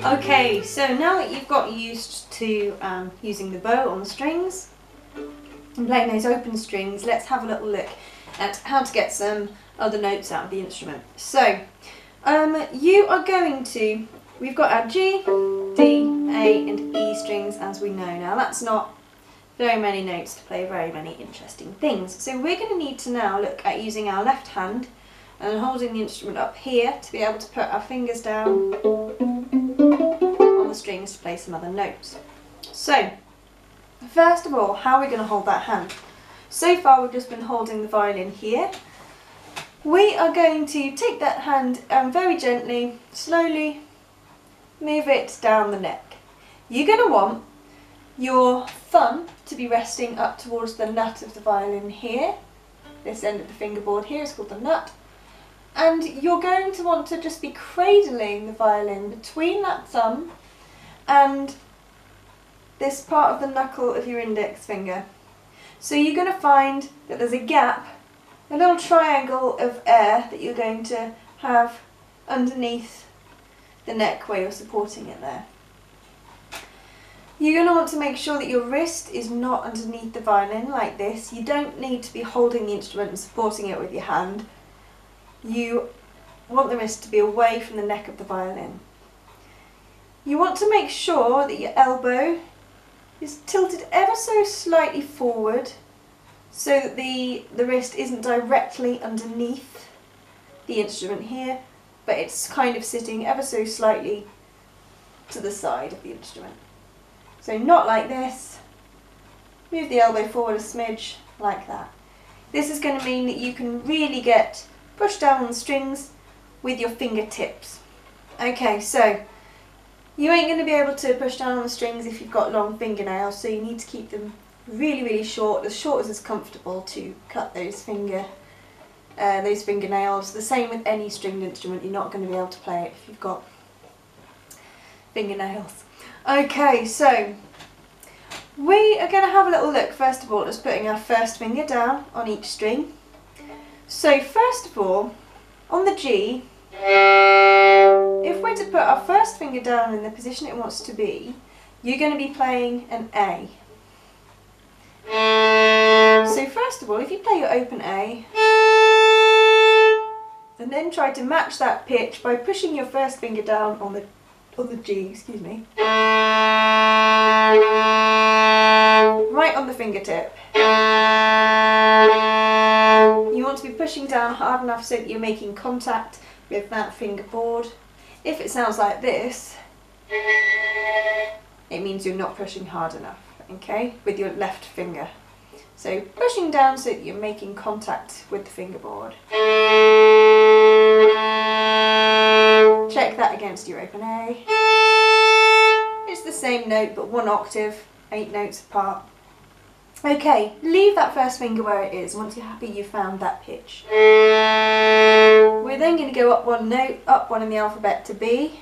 Okay, so now that you've got used to using the bow on the strings and playing those open strings, let's have a little look at how to get some other notes out of the instrument. So, you are going to, we've got our G, D, A and E strings as we know now. That's not very many notes to play very many interesting things. So we're going to need to now look at using our left hand and holding the instrument up here to be able to put our fingers down on the strings to play some other notes. So, first of all, how are we going to hold that hand? So far we've just been holding the violin here. We are going to take that hand and very gently, slowly move it down the neck. You're going to want your thumb to be resting up towards the nut of the violin here. This end of the fingerboard here is called the nut. And you're going to want to just be cradling the violin between that thumb and this part of the knuckle of your index finger. So you're going to find that there's a gap, a little triangle of air that you're going to have underneath the neck where you're supporting it there. You're going to want to make sure that your wrist is not underneath the violin like this. You don't need to be holding the instrument and supporting it with your hand. You want the wrist to be away from the neck of the violin. You want to make sure that your elbow is tilted ever so slightly forward so that the wrist isn't directly underneath the instrument here, but it's kind of sitting ever so slightly to the side of the instrument. So not like this. Move the elbow forward a smidge, like that. This is going to mean that you can really get pushed down on the strings with your fingertips. Okay, so you ain't going to be able to push down on the strings if you've got long fingernails, so you need to keep them really, really short as is comfortable to cut those fingernails. The same with any stringed instrument, you're not going to be able to play it if you've got fingernails. Okay, so we are going to have a little look first of all at just putting our first finger down on each string. So first of all, on the G, if we're to put our first finger down in the position it wants to be, you're going to be playing an A. So first of all, if you play your open A, and then try to match that pitch by pushing your first finger down on the G, excuse me, right on the fingertip. You want to be pushing down hard enough so that you're making contact with that fingerboard. If it sounds like this, it means you're not pushing hard enough, okay, with your left finger. So pushing down so that you're making contact with the fingerboard. Check that against your open A. It's the same note but one octave, 8 notes apart. Okay, leave that first finger where it is once you're happy you found that pitch. We're then going to go up one note, up one in the alphabet to B.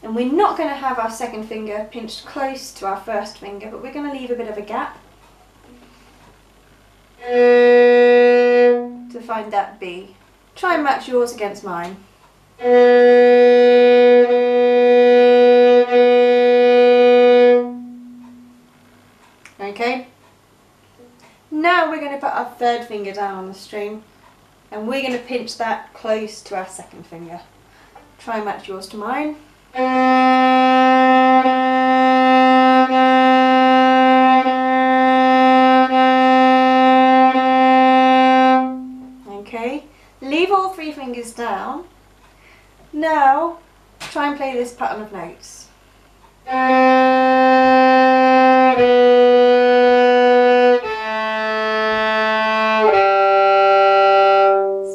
And we're not going to have our second finger pinched close to our first finger, but we're going to leave a bit of a gap to find that B. Try and match yours against mine. Okay, now we're going to put our third finger down on the string and we're going to pinch that close to our second finger. Try and match yours to mine. Okay, leave all 3 fingers down. Now try and play this pattern of notes. So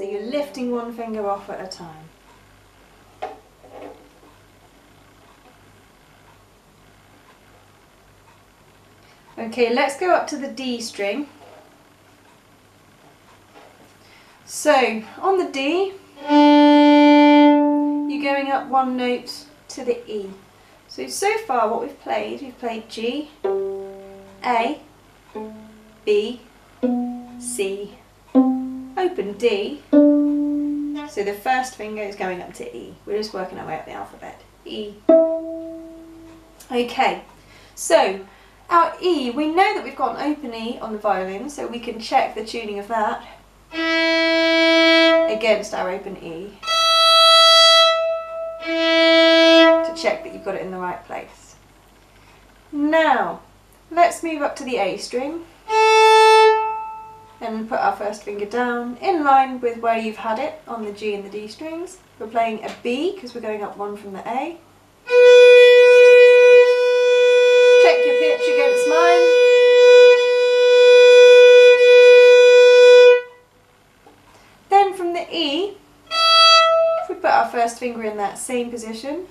you're lifting one finger off at a time. Okay, let's go up to the D string. So on the D, you're going up one note to the E. So far what we've played G, A, B, C, open D. So the first finger is going up to E. We're just working our way up the alphabet. E. Okay, so our E, we know that we've got an open E on the violin, so we can check the tuning of that against our open E to check that you've got it in the right place. Now, let's move up to the A string and put our first finger down in line with where you've had it on the G and the D strings. We're playing a B because we're going up one from the A. Check your pitch against mine. Then from the E, if we put our first finger in that same position,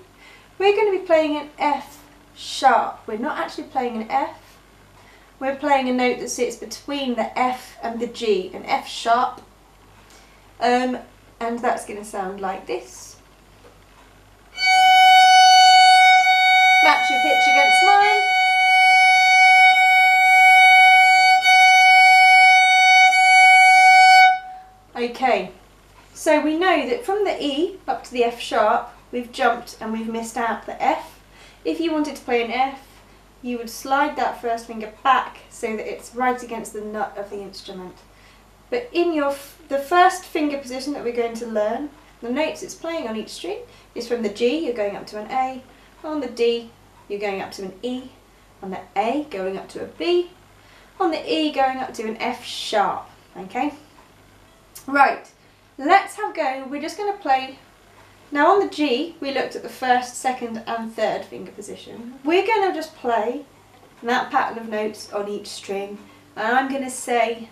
we're going to be playing an F sharp. We're not actually playing an F. We're playing a note that sits between the F and the G, an F sharp. And that's going to sound like this. Match your pitch against mine. Okay, so we know that from the E up to the F sharp, we've jumped and we've missed out the F. If you wanted to play an F, you would slide that first finger back so that it's right against the nut of the instrument. But in the first finger position that we're going to learn, the notes it's playing on each string is from the G, you're going up to an A, on the D, you're going up to an E, on the A, going up to a B, on the E, going up to an F sharp, okay? Right, let's have a go. We're just going to play. Now on the G, we looked at the first, second and third finger position. We're going to just play that pattern of notes on each string, and I'm going to say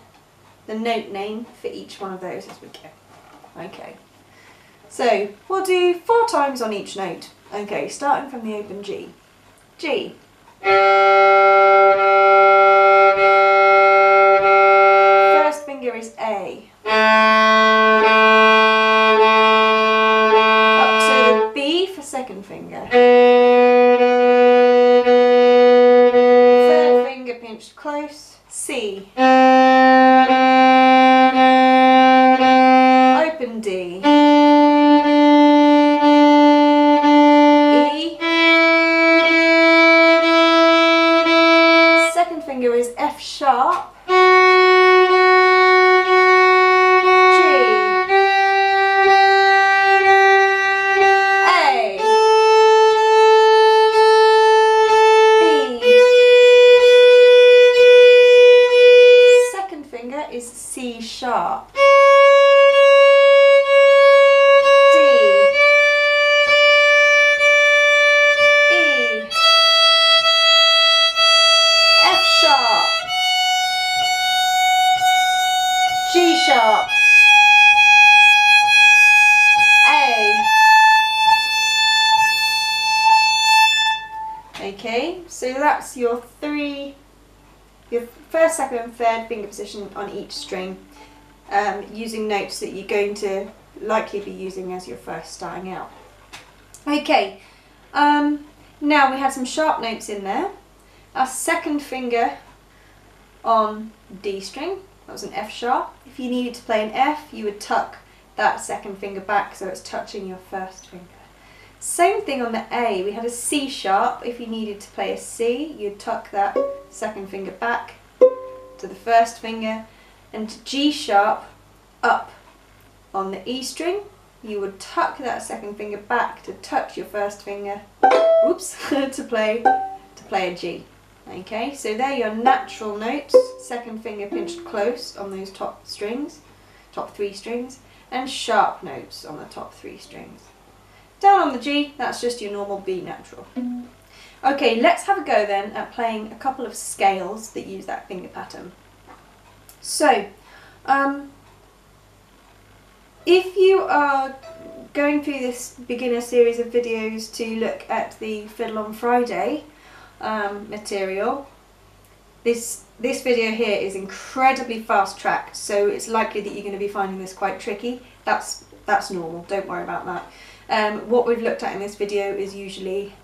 the note name for each one of those as we go. Okay, so we'll do 4 times on each note. Okay, starting from the open G. G. First finger is A. Up to the B for second finger. Third finger pinched close. C. Open D. E. Second finger is F sharp. Is C sharp. D. E. F sharp. G sharp. A. Okay, so that's your first, second and third finger position on each string, using notes that you're going to likely be using as you're first starting out. Okay, now we had some sharp notes in there. Our second finger on D string, that was an F sharp. If you needed to play an F, you would tuck that second finger back so it's touching your first finger. Same thing on the A, we had a C sharp. If you needed to play a C, you'd tuck that second finger back to the first finger, and G sharp up on the E string, you would tuck that second finger back to touch your first finger, oops, to play a G. Okay, so they're your natural notes, second finger pinched close on those top 3 strings, and sharp notes on the top 3 strings. Down on the G, that's just your normal B natural. Okay, let's have a go then at playing a couple of scales that use that finger pattern. So, if you are going through this beginner series of videos to look at the Fiddle on Friday material, this video here is incredibly fast tracked, so it's likely that you're going to be finding this quite tricky. That's normal, don't worry about that. What we've looked at in this video is usually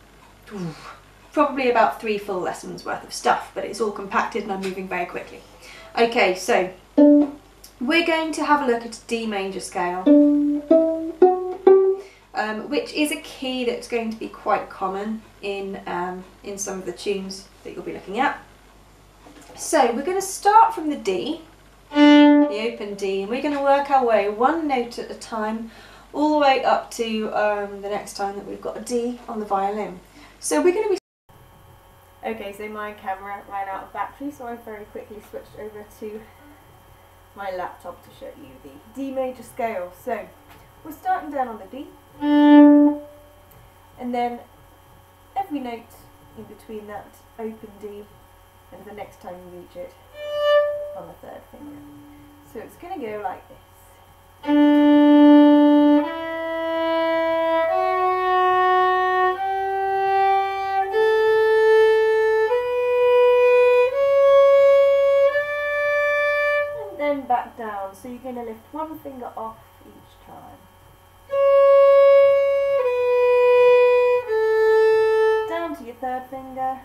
probably about 3 full lessons worth of stuff, but it's all compacted and I'm moving very quickly. Okay, so we're going to have a look at a D major scale. which is a key that's going to be quite common in some of the tunes that you'll be looking at. So we're going to start from the D, the open D, and we're going to work our way one note at a time all the way up to the next time that we've got a D on the violin. So we're going to be... Okay, so my camera ran out of battery, so I very quickly switched over to my laptop to show you the D major scale. So we're starting down on the D, and then every note in between that open D and the next time you reach it on the third finger. So it's going to go like this. And then back down, so you're going to lift one finger off each time. Down to your third finger.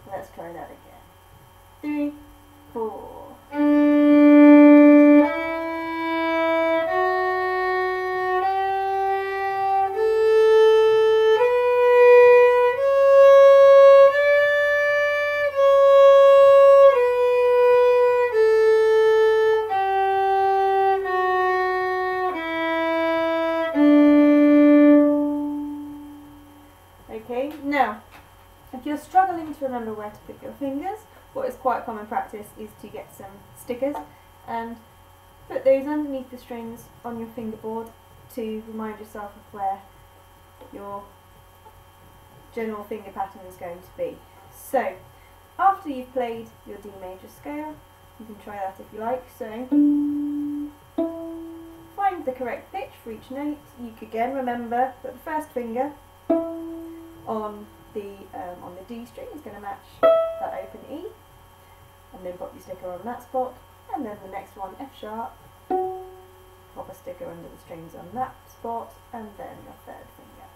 Let's try that again. 3, 4. Okay, now, if you're struggling to remember where to put your fingers, what is quite common practice is to get some stickers and put those underneath the strings on your fingerboard to remind yourself of where your general finger pattern is going to be. So, after you've played your D major scale, you can try that if you like. So, find the correct pitch for each note. You can again remember that the first finger on the D string is going to match that open E, and then pop your sticker on that spot, and then the next one, F sharp, pop a sticker under the strings on that spot, and then your third finger.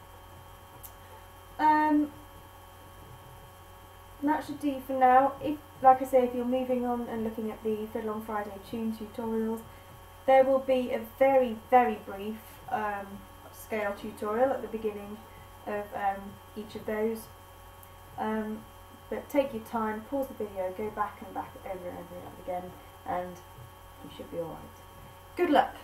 That should do for now. If, like I say, if you're moving on and looking at the Fiddle on Friday tune tutorials, there will be a very, very brief scale tutorial at the beginning of each of those, but take your time, pause the video, go back and back over and over again, and you should be alright. Good luck!